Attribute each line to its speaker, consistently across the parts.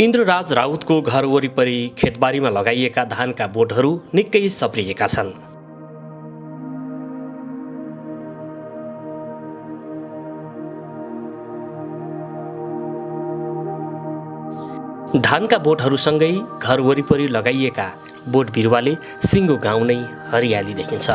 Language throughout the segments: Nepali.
Speaker 1: इन्द्रराज राउतको घर वरिपरि खेतबारीमा लगाइएका धानका बोटहरू निकै सप्रिएका छन्। धानका बोटहरूसँगै घर वरिपरि लगाइएका बोट बिरुवाले सिङ्गो गाउँ नै हरियाली देखिन्छ।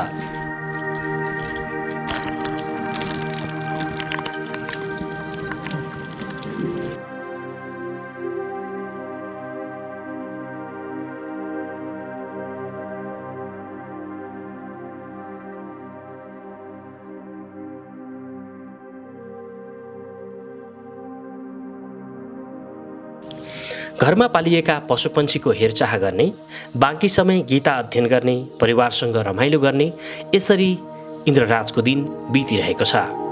Speaker 1: घरमा पालिएका पशुपन्छीको हेरचाह गर्ने, बाँकी समय गीता अध्ययन गर्ने, परिवारसँग रमाइलो गर्ने, यसरी इन्द्रराजको दिन बितिरहेको छ।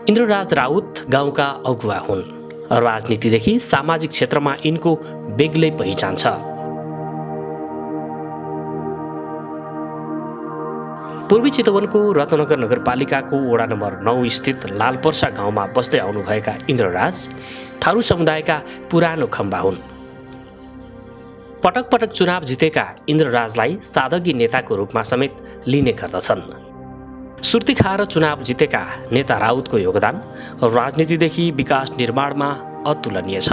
Speaker 1: इन्द्रराज राउत गाउँका अगुवा हुन्। राजनीतिदेखि सामाजिक क्षेत्रमा यिनको बेग्लै पहिचान छ। पूर्वी चितवनको रत्नगर नगरपालिकाको वडा नम्बर 9 स्थित लालपर्सा गाउँमा बस्दै आउनुभएका इन्द्रराज थारू समुदायका पुरानो खम्बा हुन्। पटक पटक चुनाव जितेका इन्द्रराजलाई सादगी नेताको रूपमा समेत लिने गर्दछन्। सुर्ती खाएर चुनाव जितेका नेता राउतको योगदान राजनीतिदेखि विकास निर्माणमा अतुलनीय छ।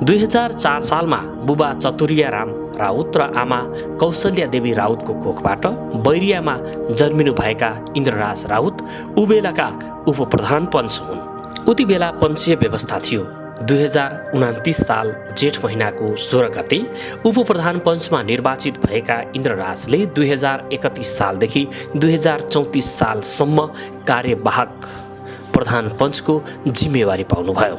Speaker 1: दुई 2004 सालमा बुबा चतुरियाराम राउत र आमा कौशल्या देवी राउतको कोखबाट बैरियामा जन्मिनु भएका इन्द्रराज राउत उबेलाका उपप्रधान पञ्च हुन्। उति बेला पञ्चीय व्यवस्था थियो। 2029 साल जेठ महिनाको 16 गते उपप्रधान पञ्चमा निर्वाचित भएका इन्द्रराजले 2031 सालदेखि 2034 सालसम्म कार्यवाहक प्रधान पञ्चको जिम्मेवारी पाउनुभयो।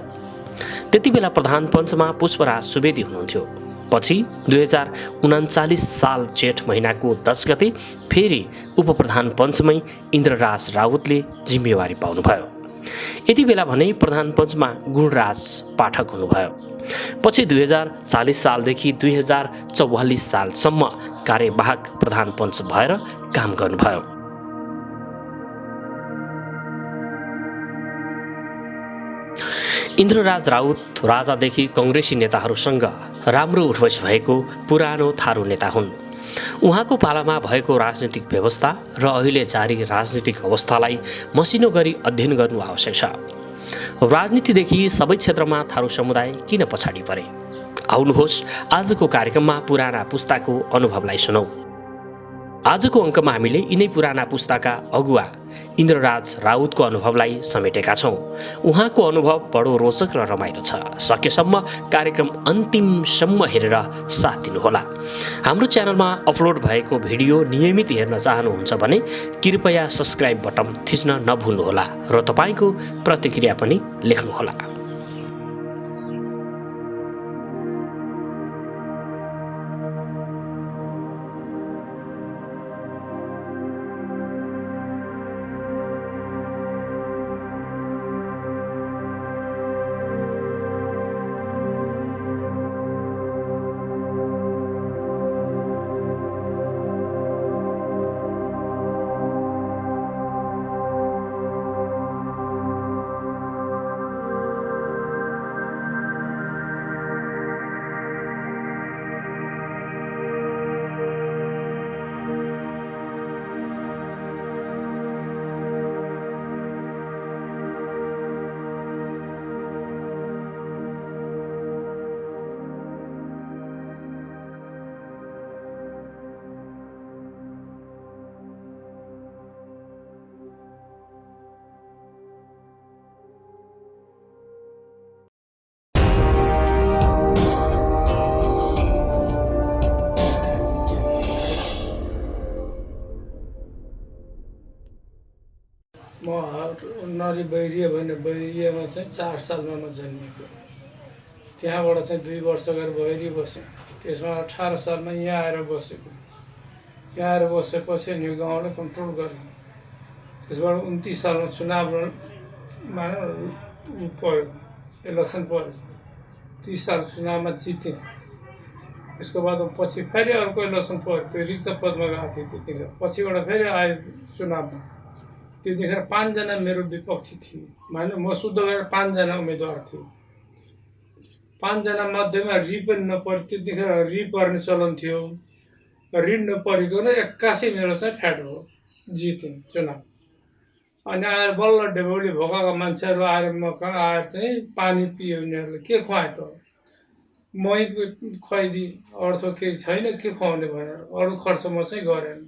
Speaker 1: त्यति बेला प्रधान पञ्चमा पुष्पराज सुवेदी हुनुहुन्थ्यो। पछि 2039 साल जेठ महिनाको 10 गते फेरि उपप्रधान पञ्चमै इन्द्रराज राउतले जिम्मेवारी पाउनुभयो। यति बेला भने प्रधान पञ्चमा गुणराज पाठक हुनुभयो। पछि 2040 सालदेखि 2044 सालसम्म कार्यवाहक प्रधान पञ्च भएर काम गर्नुभयो। इन्द्रराज राउत राजादेखि कङ्ग्रेसी नेताहरूसँग राम्रो उठबस भएको पुरानो थारू नेता हुन्। उहाँको पालामा भएको राजनीतिक व्यवस्था र अहिले जारी राजनीतिक अवस्थालाई मसिनो गरी अध्ययन गर्नु आवश्यक छ। राजनीतिदेखि सबै क्षेत्रमा थारू समुदाय किन पछाडि परे? आउनुहोस् आजको कार्यक्रममा पुराना पुस्ताको अनुभवलाई सुनौ। आजको अङ्कमा हामीले यिनै पुराना पुस्ताका अगुवा इन्द्रराज राउतको अनुभवलाई समेटेका छौँ। उहाँको अनुभव बडो रोचक र रमाइलो छ। सकेसम्म कार्यक्रम अन्तिमसम्म हेरेर साथ दिनुहोला। हाम्रो च्यानलमा अपलोड भएको भिडियो नियमित हेर्न चाहनुहुन्छ भने कृपया सब्स्क्राइब बटन थिच्न नभुल्नुहोला र तपाईँको प्रतिक्रिया पनि लेख्नुहोला।
Speaker 2: नरी बैरिया भन्ने बैरियामा चाहिँ 4 सालमा म जन्मिएको। त्यहाँबाट चाहिँ 2 वर्ष गएर बैरी बसेँ। त्यसमा 18 सालमा यहाँ आएर बसेको। यहाँ आएर बसेपछि न्यु गाउँले कन्ट्रोल गरेँ। त्यसबाट 29 सालमा चुनावमा पऱ्यो, इलेक्सन पऱ्यो। 30 साल चुनावमा जितेँ। त्यसको बाद पछि फेरि अर्को इलेक्सन पऱ्यो, त्यो रिक्त पदमा गएको थिएँ त्यतिखेर। पछिबाट फेरि आयो चुनावमा। त्यतिखेर 5 जना मेरो विपक्षी थिए। माने मसुद गरेर 5 जना उम्मेदवार थिए। 5 जना मध्येमा रि पनि नपऱ्यो। त्यतिखेर रि पर्ने चलन थियो। रि नपरिकन 81 मेरो चाहिँ फ्याट हो, जितेँ चुनाव। अनि आएर बल्ल डेभोली भोकाको मान्छेहरू आएर म कहाँ आएर चाहिँ पानी पियो। उनीहरूले के खुवाए त, मही खुवाइदिए, अरू त केही छैन के खुवाउने भनेर। अरू खर्च म चाहिँ गरेन।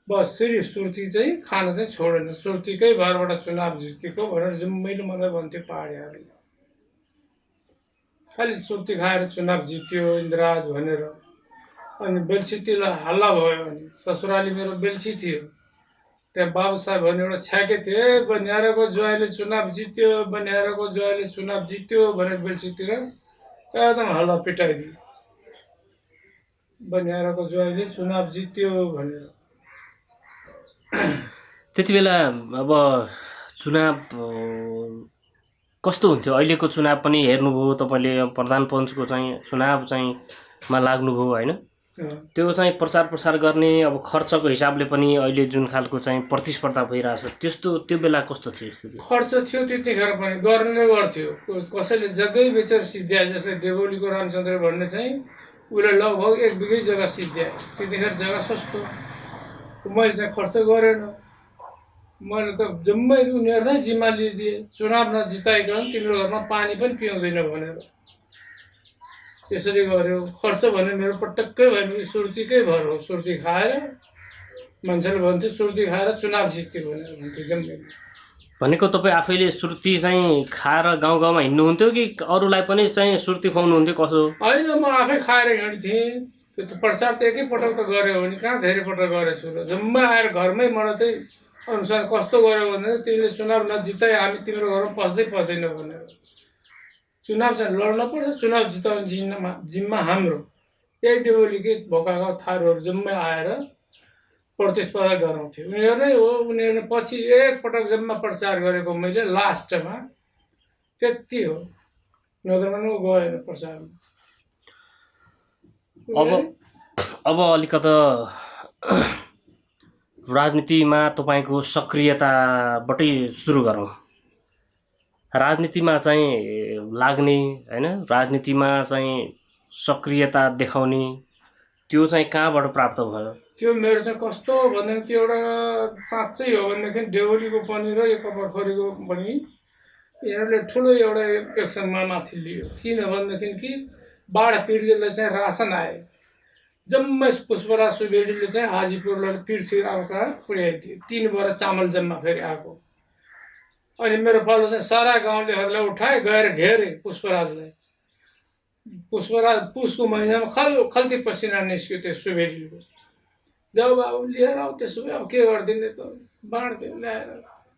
Speaker 2: बस सिर्फ सुर्ती चाहिँ खान चाहिँ छोडेन। सुर्तीकै भरबाट चुनाव जितेको भनेर जम्मैले मलाई भन्थ्यो पहाडियाहरूले। खालि सुर्ती खाएर चुनाव जित्यो इन्द्रराज भनेर। अनि बेलछितीलाई हल्ला भयो। अनि ससुराली मेरो बेलछी थियो। त्यहाँ बाबु साहब भन्ने एउटा छ्याके थियो, बनियारको ज्वाइँले चुनाव जित्यो, बनियारको ज्वाइँले चुनाव जित्यो भनेर बेलछीतिर एकदम हल्ला पिटाइदियो। बनियारको ज्वाइँले चुनाव जित्यो भनेर।
Speaker 1: त्यति बेला अब चुनाव कस्तो हुन्थ्यो? अहिलेको चुनाव पनि हेर्नुभयो तपाईँले, प्रधान पञ्चको चाहिँ चुनाव चाहिँ मा लाग्नुभयो होइन? त्यो चाहिँ प्रचार प्रसार गर्ने अब खर्चको हिसाबले पनि अहिले जुन खालको चाहिँ प्रतिस्पर्धा भइरहेछ त्यस्तो त्यो बेला कस्तो थियो स्थिति?
Speaker 2: खर्च थियो त्यतिखेर पनि, गर्नेले गर्थ्यो। कसैले जग्गै बेचेर सिद्ध्याए। जस्तै देवोलीको रामचन्द्र भन्ने चाहिँ उसले लगभग 1 बिघै जग्गा सिद्ध्याए। त्यतिखेर जग्गा सस्तो। मैले चाहिँ खर्च गरेन। मैले त जम्मै उनीहरू नै जिम्मा लिइदिए। चुनाव नजिताइकन तिम्रो घरमा पानी पनि पिउँदैन भनेर त्यसरी गर्यो। खर्च भने मेरो पटक्कै भएन। सुर्तीकै भर हो। सुर्ती खाएर मान्छेले भन्थ्यो सुर्ती खाएर चुनाव जित्यो भनेर भन्थ्यो जम्मै।
Speaker 1: भनेको तपाईँ आफैले सुर्ती चाहिँ खाएर गाउँ गाउँमा हिँड्नुहुन्थ्यो कि अरूलाई पनि चाहिँ सुर्ती खुवाउनुहुन्थ्यो कसो?
Speaker 2: होइन, म आफै खाएर हिँड्थेँ। त्यो त प्रचार त एकैपटक त गऱ्यो भने कहाँ धेरै पटक गरेको छु र। जम्मै आएर घरमै मलाई चाहिँ अनुसार कस्तो गर्यो भने तिमीले चुनाव नजिताइ हामी तिम्रो घरमा पस्दै पर्दैन भनेर। चुनाव चाहिँ लड्न पर्छ, चुनाव जिताउने जिम्मा हाम्रो। यही देवोलीकै भोकाका थारूहरू जम्मै आएर प्रतिस्पर्धा गराउँथ्यो। उनीहरू नै हो। उनीहरू पछि एकपटक जम्मा प्रचार गरेको मैले लास्टमा, त्यति हो। नत्र पनि गएन प्रचारमा।
Speaker 1: अब अलिकता राजनीतिमा तपाईँको सक्रियताबाटै सुरु गरौँ। राजनीतिमा चाहिँ लाग्ने होइन, राजनीतिमा चाहिँ सक्रियता देखाउने त्यो चाहिँ कहाँबाट प्राप्त भयो?
Speaker 2: त्यो मेरो चाहिँ कस्तो भन्दा त्यो एउटा साँच्चै हो भनेदेखि देवोलीको पनि र यो कपरखोरीको पनि यिनीहरूले ठुलो एउटा एक्सनमा माथि लियो। किन भनेदेखि कि बाढ पीडितलाई चाहिँ रासन आयो। जम्मै पुष्पराज सुवेदीले चाहिँ हाजीपुरलाई पृथ्वीराजका पुर्याइदियो। 3 बोरा चामल जम्मा फेरि आएको। अनि मेरो पालो चाहिँ सारा गाउँलेहरूलाई उठाए गएर घेरे पुष्पराजलाई। पुष्पराज पुसको महिनामा खल्ती पसिना निस्क्यो त्यो सुवेदीको। जब अब लिएर आऊ त्यसो भए अब के गरिदिने त, बाँड्थ्यो ल्याएर।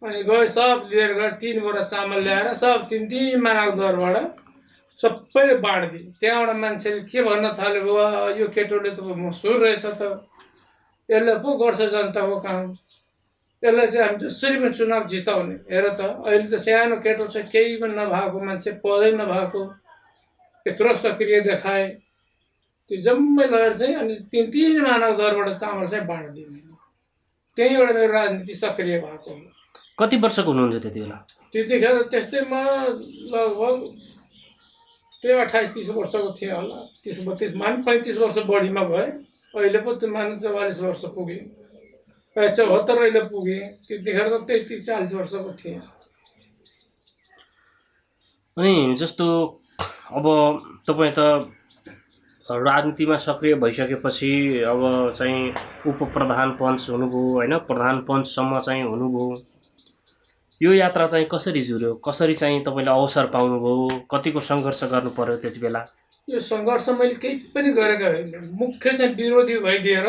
Speaker 2: अनि गए सब लिएर गएर 3 बोरा चामल ल्याएर सब 3 मानाको दरबाट सबैले बाँडिदिए। त्यहाँबाट मान्छेले के भन्न थाल्यो, यो केटोले त मसुर रहेछ त, यसले पो गर्छ जनताको काम, यसलाई चाहिँ हामी जसरी पनि चुनाव जिताउने। हेर त अहिले त सानो केटो छ, केही पनि नभएको मान्छे, पदै नभएको, यत्रो सक्रिय देखाए। त्यो जम्मै लगेर चाहिँ अनि 3 मानाको दरबाट चामल चाहिँ बाँडिदिए। त्यहीँबाट मेरो राजनीति सक्रिय भएको हो।
Speaker 1: कति वर्षको हुनुहुन्थ्यो त्यति बेला?
Speaker 2: त्यतिखेर त्यस्तैमा लगभग 28-30 वर्षको थिएँ होला। 30-32 मान 35 वर्ष बढीमा भए। अहिले पो त्यो मान 44 वर्ष पुगेँ। 74 अहिले पुगेँ। त्यतिखेर त 33-40 वर्षको थिएँ।
Speaker 1: अनि जस्तो अब तपाईँ त राजनीतिमा सक्रिय भइसकेपछि अब चाहिँ उपप्रधान पञ्च हुनुभयो होइन, प्रधान पञ्चसम्म चाहिँ हुनुभयो। यो यात्रा चाहिँ कसरी जुर्यो? कसरी चाहिँ तपाईँले अवसर पाउनुभयो? कतिको सङ्घर्ष गर्नु पर्यो त्यति बेला?
Speaker 2: यो सङ्घर्ष मैले केही पनि गरेको होइन। मुख्य चाहिँ विरोधी भइदिएर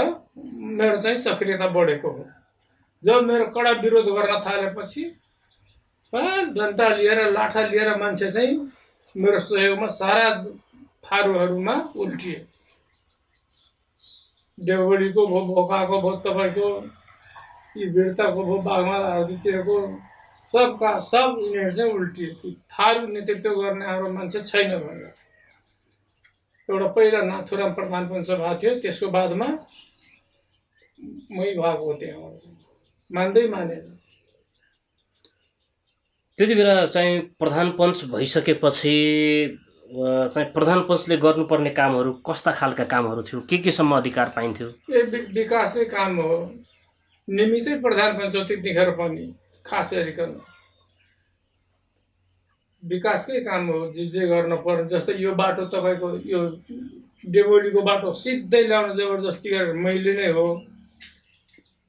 Speaker 2: मेरो चाहिँ सक्रियता बढेको हो। जब मेरो कडा विरोध गर्न थालेपछि डन्टा लिएर लाठा लिएर मान्छे चाहिँ मेरो सहयोगमा सारा थारूहरूमा उल्टिए। देवगढीको भयो, भोकाको भयो, तपाईँको यी वीरताको भयो, बाघमारा आदितिरको सबका सब यिनीहरू चाहिँ उल्टिए। थारू नेतृत्व गर्ने हाम्रो मान्छे छैन भनेर एउटा पहिला नाथुराम प्रधान पञ्च भएको थियो, त्यसको बादमा मै भएको त्यहाँ मान्दै मानेन।
Speaker 3: त्यति बेला चाहिँ प्रधान पञ्च भइसकेपछि चाहिँ प्रधान पञ्चले गर्नुपर्ने कामहरू कस्ता खालका कामहरू थियो, केसम्म अधिकार पाइन्थ्यो?
Speaker 2: यो विकासकै काम हो, निमित्तै प्रधान पञ्च त्यतिखेर पनि खास गरिकन विकासकै काम हो। जे गर्न पर्ने, जस्तै यो बाटो तपाईँको यो देवोलीको बाटो सिधै ल्याउन जबरजस्ती गरेर मैले नै हो।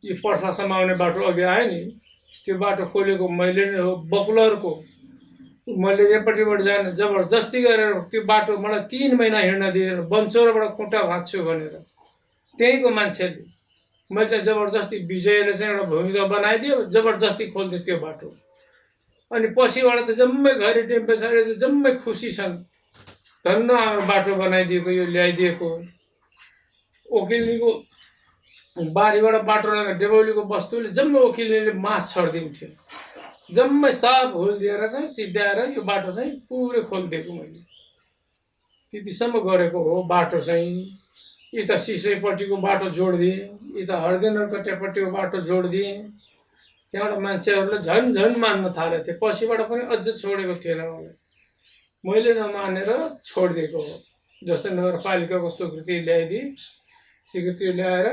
Speaker 2: यो पर्सासम्म आउने बाटो अघि आयो नि, त्यो बाटो खोलेको मैले नै हो। बकुलरको मैले एपट्टिबाट जाने जबरजस्ती गरेर त्यो बाटो मलाई 3 महिना हिँड्न दिएर बन्चौरबाट खुट्टा भाँच्छु भनेर त्यहीँको मान्छेले मैले चाहिँ जबरजस्ती विजयले चाहिँ एउटा भूमिका बनाइदियो, जबरजस्ती खोलिदियो त्यो बाटो। अनि पछिबाट त जम्मै घरि टेम्परेचर जम्मै खुसी छन्, धन्न हाम्रो बाटो बनाइदिएको, यो ल्याइदिएको। ओकिलनीको बारीबाट बाटो लगाएर देवौलीको वस्तुले जम्मै ओकिलनीले मास छरिदिन्थ्यो, जम्मै साफ होलिदिएर चाहिँ सिद्ध्याएर यो बाटो चाहिँ पुरै खोलिदिएको मैले। त्यतिसम्म गरेको हो बाटो चाहिँ। यता सिसैपट्टिको बाटो जोडिदिएँ, यता हर्देनरकट्यापट्टिको बाटो जोडिदिएँ। त्यहाँबाट मान्छेहरूले झन् मान्न थालेको थिए, पछिबाट पनि अझ छोडेको थिएन मलाई, मैले नमानेर छोडिदिएको हो। जस्तै नगरपालिकाको स्वीकृति ल्याइदिएँ, स्वीकृति ल्याएर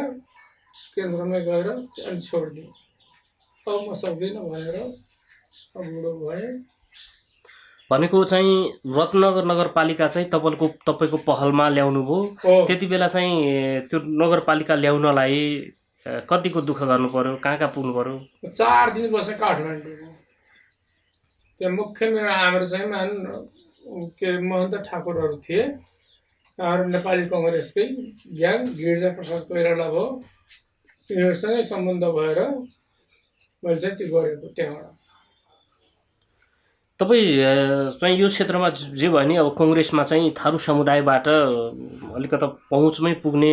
Speaker 2: केन्द्रमै गएर अनि छोडिदिएँ। अब म सक्दिनँ भनेर बुढो भएँ।
Speaker 3: भनेको चाहिँ रत्नगर नगरपालिका चाहिँ तपाईँको पहलमा ल्याउनु भयो। त्यति बेला चाहिँ त्यो नगरपालिका ल्याउनलाई कतिको दुःख गर्नु पर्यो, कहाँ पुग्नु पर्यो?
Speaker 2: 4 दिन बसेँ काठमाडौँमा। त्यहाँ मुख्य मेरो हाम्रो चाहिँ के महन्त ठाकुरहरू थिए, हाम्रो नेपाली कङ्ग्रेसकै ग्याङ गिरिजा प्रसाद कोइराला भयो, यिनीहरूसँगै सम्बन्ध भएर मैले चाहिँ त्यो गरेको। त्यहाँबाट
Speaker 3: तपाईँ चाहिँ यो क्षेत्रमा जे भयो नि, अब कङ्ग्रेसमा चाहिँ थारू समुदायबाट अलिकता पहुँचमै पुग्ने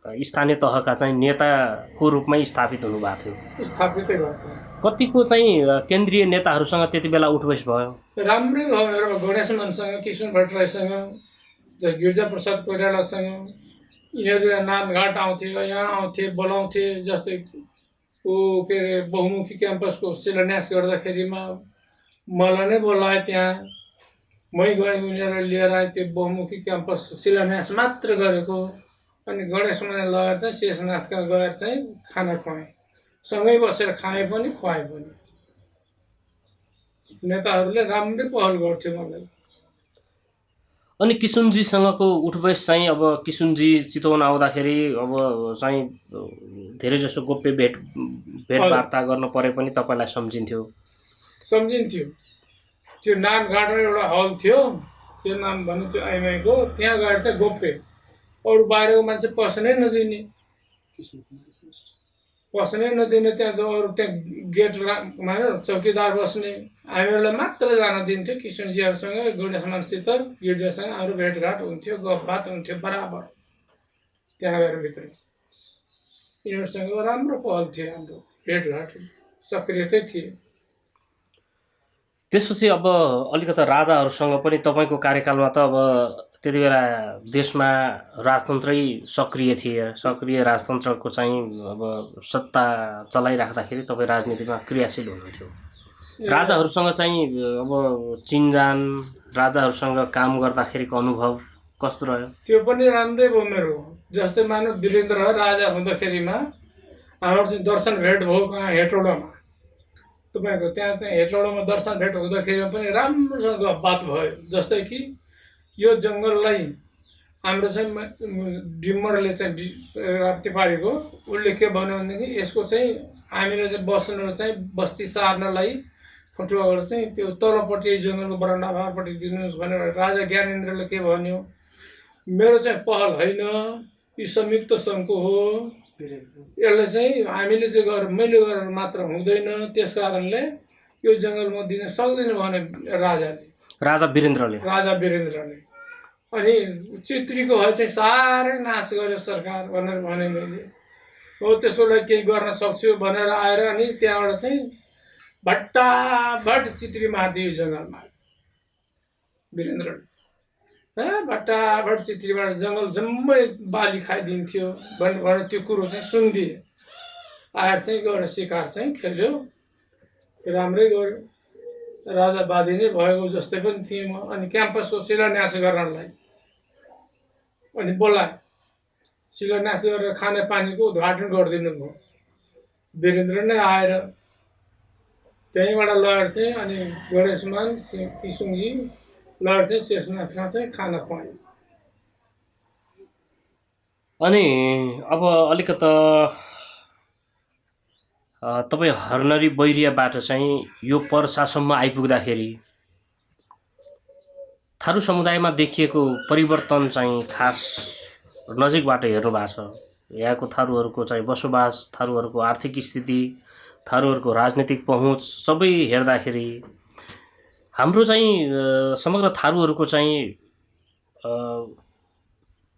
Speaker 3: स्थानीय तहका चाहिँ नेताको रूपमै स्थापित हुनुभएको थियो।
Speaker 2: स्थापितै भएको।
Speaker 3: कतिको चाहिँ केन्द्रीय नेताहरूसँग त्यति बेला उठबस भयो?
Speaker 2: राम्रै भयो मेरो। गणेश मानसँग, किशोर भट्टराईसँग, गिरिजा प्रसाद कोइरालासँग, यिनीहरू नानघाट आउँथे, यहाँ आउँथे, बोलाउँथे। जस्तै के अरे बहुमुखी क्याम्पसको शिलान्यास गर्दाखेरिमा मलाई नै बोलाए, त्यहाँ मै गएँ, उनीहरूलाई लिएर आएँ। त्यो बहुमुखी क्याम्पस शिलान्यास मात्र गरेको। अनि गणेशमा लगेर चाहिँ शेषनाथका गएर चाहिँ खाना खुवाएँ, सँगै बसेर खाएँ पनि खुवाएँ पनि। नेताहरूले राम्रै पहल गर्थ्यो मलाई।
Speaker 3: अनि किशुनजीसँगको उठबस चाहिँ, अब किशुनजी चितवन आउँदाखेरि अब चाहिँ धेरै जसो गोप्य भेटवार्ता गर्न परे पनि तपाईँलाई सम्झिन्थ्यो? त्यो नानघाटमा एउटा हल थियो, त्यो नाम भन्नु त्यो आइमाईको, त्यहाँ गएर चाहिँ गोप्य, अरू बाहिरको मान्छे पस्नै नदिने। त्यहाँ अरू त्यहाँ गेटमा चौकीदार बस्ने, हामीहरूलाई मात्र जान दिन्थ्यो। किशुनजीहरूसँग, गणेशमानसित, गिर्जासँग हाम्रो भेटघाट हुन्थ्यो, गफबात हुन्थ्यो बराबर त्यहाँ गएर भित्र। यिनीहरूसँग राम्रो पहल थियो, हाम्रो भेटघाट सक्रियतै थिए। त्यसपछि अब अलिकता राजाहरूसँग पनि तपाईँको कार्यकालमा त अब त्यति बेला देशमा राजतन्त्रै सक्रिय राजतन्त्रको चाहिँ अब सत्ता चलाइराख्दाखेरि तपाईँ राजनीतिमा क्रियाशील हुनुहुन्थ्यो। राजाहरूसँग चाहिँ अब चिनजान, राजाहरूसँग काम गर्दाखेरिको अनुभव कस्तो रह्यो? त्यो
Speaker 2: पनि राम्रै भयो मेरो। जस्तै मानव वीरेन्द्र राजा हुँदाखेरिमा हाम्रो चाहिँ दर्शन भेट भयो कहाँ, हेटौडामा। तपाईँको त्यहाँ चाहिँ हेटौडामा दर्शन भेट हुँदाखेरि पनि राम्रोसँग बात भयो। जस्तै कि यो जङ्गललाई हाम्रो चाहिँ डिम्मरले चाहिँ राप्ती पारेको, उसले के भन्यो भनेदेखि यसको चाहिँ हामीले चाहिँ बस्न चाहिँ बस्ती सार्नलाई फटुवाबाट चाहिँ त्यो तलपट्टि जङ्गलको बरन्डापट्टि दिनुहोस् भनेर राजा ज्ञानेन्द्रले के भन्यो। मेरो चाहिँ पहल होइन, यो संयुक्त सङ्घको हो, यसलाई चाहिँ हामीले चाहिँ मैले गरेर मात्र हुँदैन, त्यस कारणले यो जङ्गल म दिन सक्दैन भने
Speaker 3: राजा वीरेन्द्रले
Speaker 2: अनि चित्रीको भए चाहिँ साह्रै नाश गर्यो सरकार भनेर भने मैले। हो त्यसको लागि केही गर्न सक्छु भनेर आएर अनि त्यहाँबाट चाहिँ भट्टाभट चित्री मारिदियो जङ्गलमा वीरेन्द्रले। भट्टाभट चित्रीबाट जङ्गल जम्मै बाली खाइदिन्थ्यो भनेर त्यो कुरो चाहिँ सुनिदिए। आएर चाहिँ गएर शिकार चाहिँ खेल्यो, राम्रै गऱ्यो, राजावादी नै भएको जस्तै पनि थिएँ म। अनि क्याम्पसको शिलान्यास गर्नलाई अनि बोलाए, शिलान्यास गरेर खाने पानीको उद्घाटन गरिदिनु भयो। वीरेन्द्र नै आएर त्यहीँबाट लगेर चाहिँ अनि गणेशमान किसुङजी लगेर चाहिँ शेषनाथमा चाहिँ खाना खुवायो।
Speaker 3: अनि अब अलिकता तपाईँ हर्नरी बैरियाबाट चाहिँ यो पर्सासम्म आइपुग्दाखेरि थारू समुदायमा देखिएको परिवर्तन चाहिँ खास नजिकबाट हेर्नु भएको छ। यहाँको थारूहरूको चाहिँ बसोबास, थारूहरूको आर्थिक स्थिति, थारूहरूको राजनीतिक पहुँच सबै हेर्दाखेरि हाम्रो चाहिँ समग्र थारूहरूको चाहिँ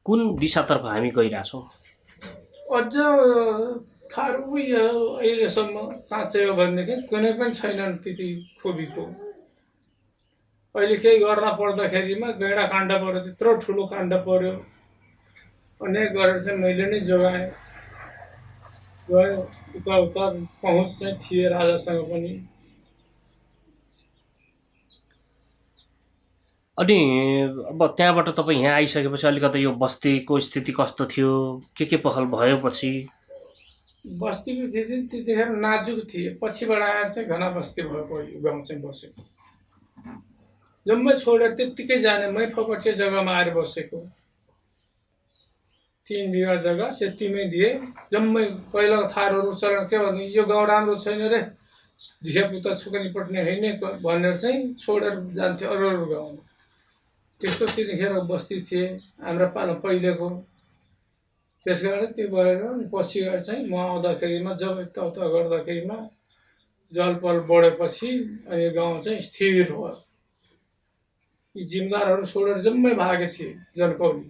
Speaker 3: कुन दिशातर्फ हामी गइरहेछौँ?
Speaker 2: अझ थारू अहिलेसम्म साँच्चै हो भनेदेखि कुनै पनि छैनन् त्यति खोबीको। अहिले केही गर्न पर्दाखेरिमा गैँडा काण्ड पऱ्यो, त्यत्रो ठुलो काण्ड पऱ्यो, अनेक गरेर चाहिँ मैले नै जोगाएँ। गयो उता पहुँच चाहिँ थिए राजासँग पनि।
Speaker 3: अनि अब त्यहाँबाट तपाईँ यहाँ आइसकेपछि अलिकति यो बस्तीको स्थिति कस्तो थियो, के पहल भयो पछि?
Speaker 2: बस्तीको स्थिति त्यतिखेर नाजुक थिए, पछिबाट आएर चाहिँ घना बस्ती भयो। पहिलो गाउँ चाहिँ बसेको जम्मै छोडेर त्यत्तिकै जाने, मै फपटे जग्गामा आएर बसेको। 3 बिघा जग्गा सेतीमै दिए जम्मै। पहिला थारूहरू चलन के भन्ने, यो गाउँ राम्रो छैन रे, धियापुता छोकनी पट्ने होइन भनेर चाहिँ छोडेर जान्थ्यो अरू गाउँमा। त्यस्तो त्यतिखेर बस्ती थिए हाम्रो पालो पहिलेको। त्यस कारण त्यो भएर पछि गएर चाहिँ म आउँदाखेरिमा जब यताउता गर्दाखेरिमा जलपल बढेपछि अनि गाउँ चाहिँ स्थिर भयो। यी जिम्मेदारहरू छोडेर जम्मै भागे थिए जनकौली।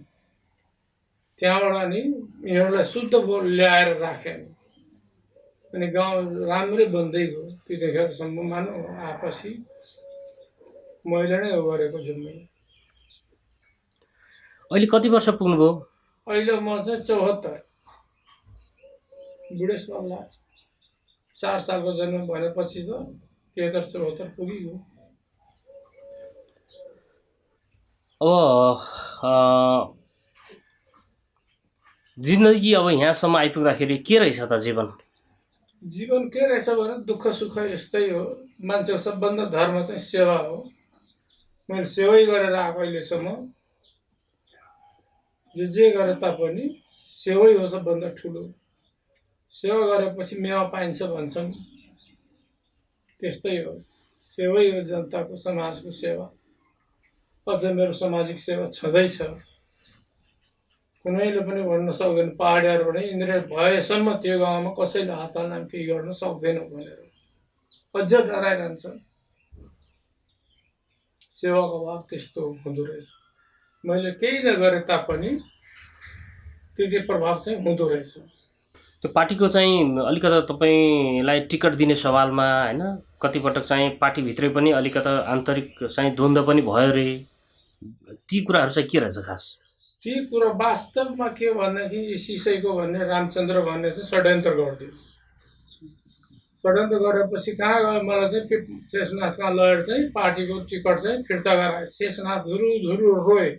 Speaker 2: त्यहाँबाट अनि यिनीहरूलाई शुद्ध ल्याएर राखे अनि गाउँ राम्रै बन्दै गयो। त्यतिखेरसम्म मानौँ आएपछि मैले नै गरेको जम्मै।
Speaker 3: अहिले कति वर्ष पुग्नुभयो?
Speaker 2: अहिले म चाहिँ 74 बुढेसकालमा 4 सालको जन्म भनेपछि त 73-74 पुगिगयो।
Speaker 3: अब जिन्दगी अब यहाँसम्म आइपुग्दाखेरि के रहेछ त जीवन?
Speaker 2: जीवन के रहेछ भने दुःख सुख यस्तै हो। मान्छेको सबभन्दा धर्म चाहिँ सेवा हो। मैले सेवै गरेर आएको अहिलेसम्म। जे गरे तापनि सेवै हो सबभन्दा ठुलो। सेवा गरेपछि मेवा पाइन्छ भन्छन्, त्यस्तै हो। सेवै हो जनताको, समाजको सेवा। अझ मेरो सामाजिक सेवा छँदैछ। कुनैले पनि भन्न सक्दैन पहाडियाहरूबाट इन्द्रिय भएसम्म त्यो गाउँमा कसैले हात हाल्न केही गर्न सक्दैन भनेर अझ डराइरहन्छ। सेवाको भाव त्यस्तो हुँदो रहेछ। मैले केही नगरे तापनि त्यति प्रभाव चाहिँ हुँदो रहेछ।
Speaker 3: त्यो पार्टीको चाहिँ अलिकता तपाईँलाई टिकट दिने सवालमा हैन कतिपटक चाहिँ पार्टीभित्रै पनि अलिकता आन्तरिक चाहिँ द्वन्द्व पनि भयो रे, ती कुराहरू चाहिँ के रहेछ खास?
Speaker 2: ती कुरा वास्तवमा के भन्दाखेरि सिसैको भन्ने रामचन्द्र भन्ने चाहिँ षड्यन्त्र गरिदियो। षड्यन्त्र गरेपछि कहाँ गयो, मलाई चाहिँ शेषनाथमा लगेर चाहिँ पार्टीको टिकट चाहिँ फिर्ता गराए। शेषनाथ धुरु रोए,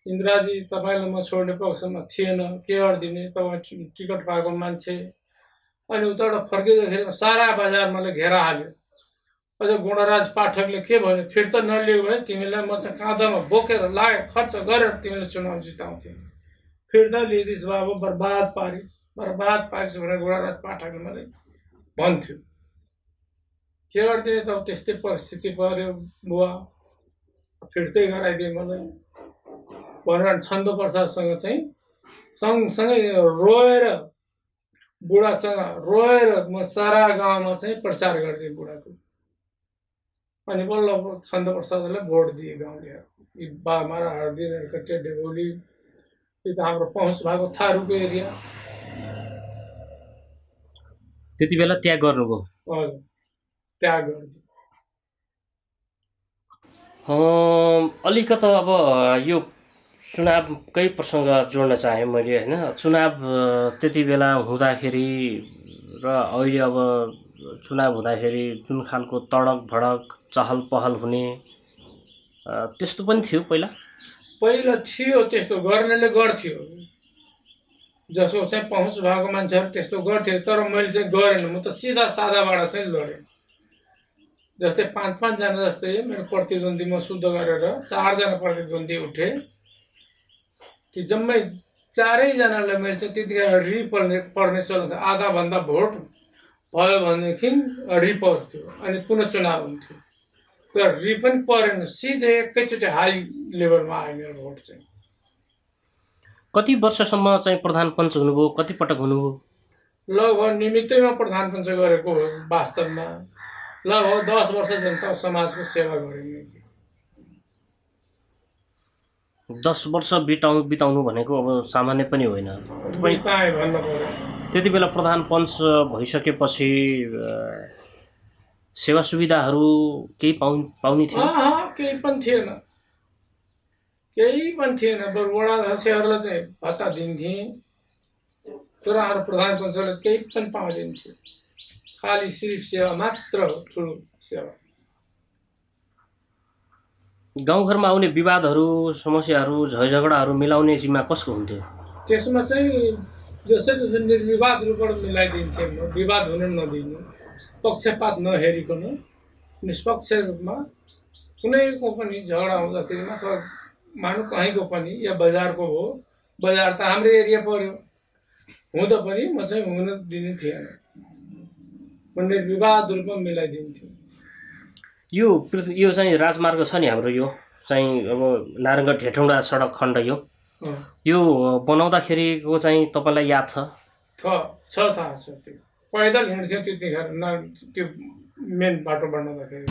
Speaker 2: इन्द्राजी तपाईँलाई म छोड्ने पक्षमा थिएन, के गरिदिने, तपाईँ टिकट पाएको मान्छे। अनि उताबाट फर्किँदाखेरि सारा बजार मलाई घेरा हाल्यो। अझ गुणराज पाठकले के भन्यो, फिर्ता नलिएको भए तिमीलाई म चाहिँ काँधमा बोकेर लागे खर्च गरेर तिमीले चुनाव जिताउँथ्यौ। फिर्ता लिइदिस् बाबु, बर्बाद पारिस् भनेर गुणराज पाठकले मलाई भन्थ्यो। के गरिदिने त त्यस्तै परिस्थिति पर्यो बुवा, फिर्तै गराइदिए मलाई भनेर छन्द प्रसादसँग चाहिँ सँगसँगै रोएर बुढासँग रोएर म सारा गाउँमा चाहिँ प्रचार गरिदिएँ बुढाको। अनि बल्ल छन्द प्रसादलाई भोट दिए गाउँले। यी बामारा हर्दिन कटे डेभोली यो त हाम्रो पहुँच भएको थारूको एरिया।
Speaker 3: त्यति बेला त्याग गर्नुभयो।
Speaker 2: हजुर त्याग गरिदिए।
Speaker 3: अलिकता अब यो चुनावकै प्रसङ्ग जोड्न चाहेँ मैले होइन। चुनाव त्यति बेला हुँदाखेरि र अहिले अब चुनाव हुँदाखेरि जुन खालको तडक भडक चहल पहल हुने त्यस्तो पनि थियो पहिला?
Speaker 2: पहिला थियो त्यस्तो, गर्नेले गर्थ्यो, जसको चाहिँ पहुँच भएको मान्छेहरू त्यस्तो गर्थ्यो। तर मैले चाहिँ गरेन, म त सिधा सादाबाट चाहिँ लडेँ। जस्तै 5-5 जना जस्तै मेरो प्रतिद्वन्दी म शुद्ध गरेर 4 जना प्रतिद्वन्दी उठे। ती जम्मै 4 जनालाई मैले चाहिँ त्यतिखेर पर्ने चलन थियो। आधा भन्दा भोट भयो भनेदेखि पर्थ्यो अनि पुनः चुनाव हुन्थ्यो। तर पनि परेन, सिधै एकैचोटि हाई लेभलमा आयो मेरो भोट चाहिँ।
Speaker 3: कति वर्षसम्म चाहिँ प्रधान पञ्च हुनुभयो? कति पटक हुनुभयो?
Speaker 2: लगभग निमित्तैमा प्रधान पञ्च गरेको हो। वास्तवमा लगभग 10 वर्ष जनता समाजको सेवा गरेँ।
Speaker 3: 10 वर्ष बिताउनु भनेको अब सामान्य पनि होइन। त्यति बेला प्रधान पञ्च भइसकेपछि सेवा सुविधाहरू केही पाउने थियो?
Speaker 2: केही पनि थिएन, केही पनि थिएन। बरु वडा अध्यक्षहरूलाई चाहिँ भत्ता दिन्थे, तर हाम्रो प्रधान पञ्चले केही पनि पाउँदैन थियो। खालि सिर्फ सेवा मात्र हो, ठुलो सेवा।
Speaker 3: गाउँघरमा आउने विवादहरू, समस्याहरू, झैझगडाहरू मिलाउने जिम्मा कसको हुन्थ्यो?
Speaker 2: त्यसमा चाहिँ जसरी निर्विवाद रूपबाट मिलाइदिन्थेँ म, विवाद हुन नदिनु, पक्षपात नहेरिकन निष्पक्ष रूपमा कुनैको पनि झगडा हुँदाखेरि अथवा मानु कहीँको पनि या बजारको हो, बजार त हाम्रो एरिया पर्यो, हुँदा पनि म चाहिँ हुन दिने थिएन। म निर्विवाद रूपमा मिलाइदिन्थेँ।
Speaker 3: यो चाहिँ राजमार्ग छ नि हाम्रो, यो चाहिँ अब नारायणगढ हेटौँडा सडक खण्ड यो बनाउँदाखेरिको चाहिँ तपाईँलाई याद छ?
Speaker 2: थाहा छ। त्यो पैदल हिँड्थ्यो त्यतिखेर, त्यो मेन बाटो बनाउँदाखेरि।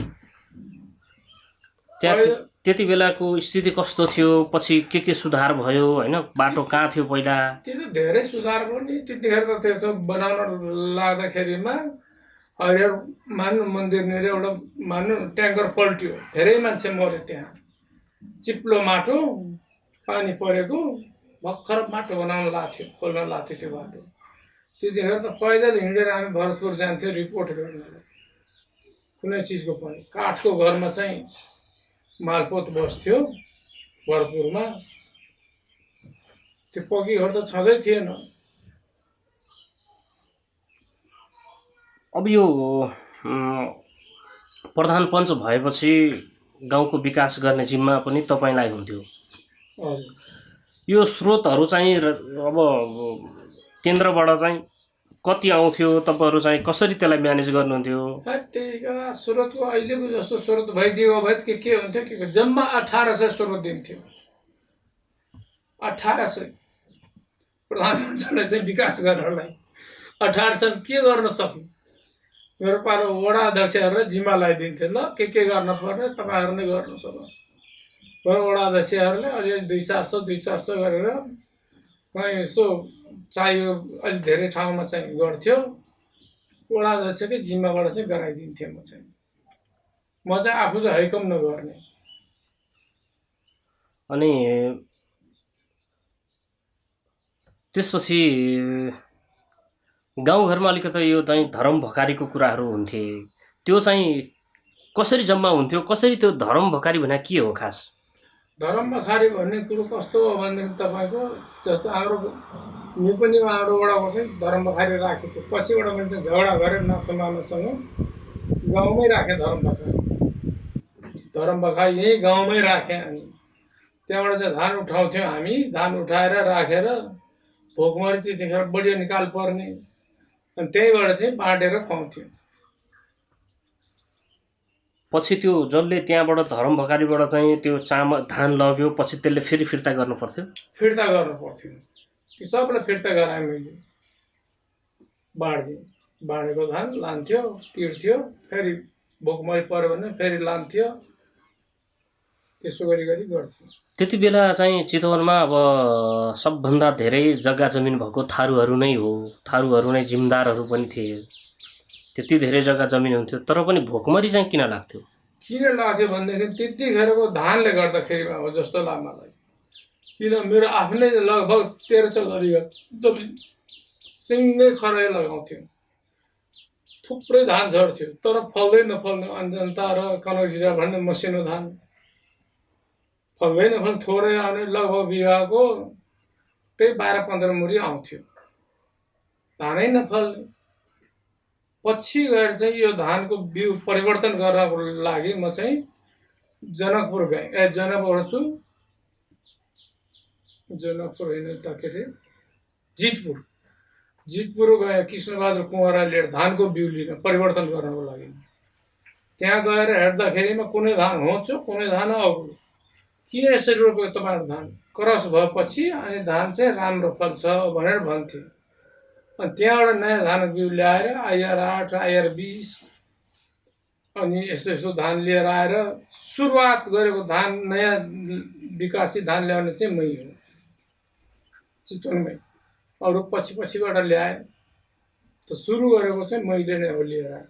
Speaker 3: त्यति बेलाको स्थिति कस्तो थियो? पछि के सुधार भयो होइन? बाटो कहाँ थियो पहिला?
Speaker 2: त्यो त धेरै सुधार भयो नि। त्यतिखेर त त्यसो बनाउन लाग्दाखेरिमा अहिले मान्नु मन्दिरनिर एउटा मान्नु ट्याङ्कर पल्ट्यो, धेरै मान्छे मऱ्यो त्यहाँ। चिप्लो माटो, पानी परेको, भर्खर माटो बनाउन लाग्थ्यो, खोल्न लाग्थ्यो त्यो बाटो। त्यतिखेर त पैदल हिँडेर हामी भरतपुर जान्थ्यो रिपोर्ट गर्नलाई, कुनै चिजको पनि। काठको घरमा चाहिँ मालपोत बस्थ्यो भरतपुरमा, त्यो पक्की घर त छँदै थिएन।
Speaker 3: अब यो प्रधान पञ्च भएपछि गाउँको विकास गर्ने जिम्मा पनि तपाईँलाई हुन्थ्यो। यो स्रोतहरू चाहिँ अब केन्द्रबाट चाहिँ कति आउँथ्यो? तपाईँहरू चाहिँ कसरी त्यसलाई म्यानेज गर्नुहुन्थ्यो?
Speaker 2: त्यही स्रोतको अहिलेको जस्तो स्रोत भइदियो भए के हुन्थ्यो कि जम्मा 1800 स्रोत दिन्थ्यो। 1800 प्रधान पञ्चले चाहिँ विकास गर्नलाई 1800 के गर्न सक्नु? मेरो पालो वडा अध्यक्षहरूलाई जिम्मा लगाइदिन्थ्यो। ल के गर्न पर्ने तपाईँहरू नै गर्नु सक्नु। वडा अध्यक्षहरूले अलिअलि 200-400 गरेर कहीँ यसो चाहियो अलि धेरै ठाउँमा चाहिँ गर्थ्यो। वडा अध्यक्षकै जिम्माबाट चाहिँ गराइदिन्थेँ म चाहिँ। म चाहिँ आफू चाहिँ हैकम नगर्ने।
Speaker 3: अनि त्यसपछि गाउँघरमा अलिकति यो चाहिँ धर्म भकारीको कुराहरू हुन्थे, त्यो चाहिँ कसरी जम्मा हुन्थ्यो? कसरी त्यो धर्म भकारी भने के हो खास?
Speaker 2: धर्म भकारी भन्ने कुरो कस्तो हो भनेदेखि तपाईँको जस्तो हाम्रो पनि हाम्रो वडाको चाहिँ धर्म भकारी राखेको थियो। पछिबाट मैले चाहिँ झगडा गरेँ नाथमामासँग, गाउँमै राखेँ धर्म भकारी यहीँ गाउँमै राखेँ। अनि त्यहाँबाट चाहिँ धान उठाउँथ्यौँ हामी, धान उठाएर राखेर भोकमरी त्यतिखेर बढियो निकाल पर्ने, अनि त्यहीबाट चाहिँ बाँडेर खुवाउँथ्यौँ।
Speaker 3: पछि त्यो जसले त्यहाँबाट धर्म भकारीबाट चाहिँ त्यो चामल धान लग्यो, पछि त्यसले फेरि फिर्ता गर्नु पर्थ्यो?
Speaker 2: फिर्ता गर्नु पर्थ्यो, त्यो सबलाई फिर्ता गराएँ मैले। बाँडिदिउँ। बाँडेको धान लान्थ्यो, तिर्थ्यो, फेरि भोकमरी पऱ्यो भने फेरि लान्थ्यो, त्यसो गरी गरी गर्थ्यो।
Speaker 3: त्यति बेला चाहिँ चितवनमा अब सबभन्दा धेरै जग्गा जमिन भएको थारूहरू नै हो। थारूहरू नै जिम्दारहरू पनि थिए। त्यति धेरै जग्गा जमिन हुन्थ्यो, तर पनि भोकमरी चाहिँ किन लाग्थ्यो?
Speaker 2: किन लाग्थ्यो भनेदेखि त्यतिखेरको धानले गर्दाखेरिमा हो जस्तो लाग्छ मलाई। किन मेरो आफ्नै लगभग 13-14 बिघा जमिन सिँगै खरायो लगाउँथ्यो, थुप्रै धान झर्थ्यो, तर फल्दै नफल्ने अन्जनता र कनौजिरा भन्ने मसिनो धान फल्दै नफल्ने थोरै आउने, लगभग बिघाको त्यही 12-15 मुरी आउँथ्यो, धानै नफल्ने। पछि गएर चाहिँ यो धानको बिउ परिवर्तन गर्नको लागि म चाहिँ जनकपुर गएँ। जनकपुर छु, जनकपुर होइन त के अरे जितपुर गए कृष्णबहादुर कुँवरा लिएर धानको बिउ लिन परिवर्तन गर्नको लागि। त्यहाँ गएर हेर्दाखेरिमा कुनै धान होचो, कुनै धान अग्लो, किन यसरी रोप्यो तपाईँहरू धान? क्रस भएपछि अनि धान चाहिँ राम्रो फल्छ भनेर भन्थे। अनि त्यहाँबाट नयाँ धान बिउ ल्याएर IR 8, IR 20 अनि यस्तो यस्तो धान लिएर आएर सुरुवात गरेको धान, नयाँ विकासी धान ल्याउने चाहिँ मै हो चितवनमै। अरू पछिबाट ल्याए, त सुरु गरेको चाहिँ मैले नै हो लिएर आएँ।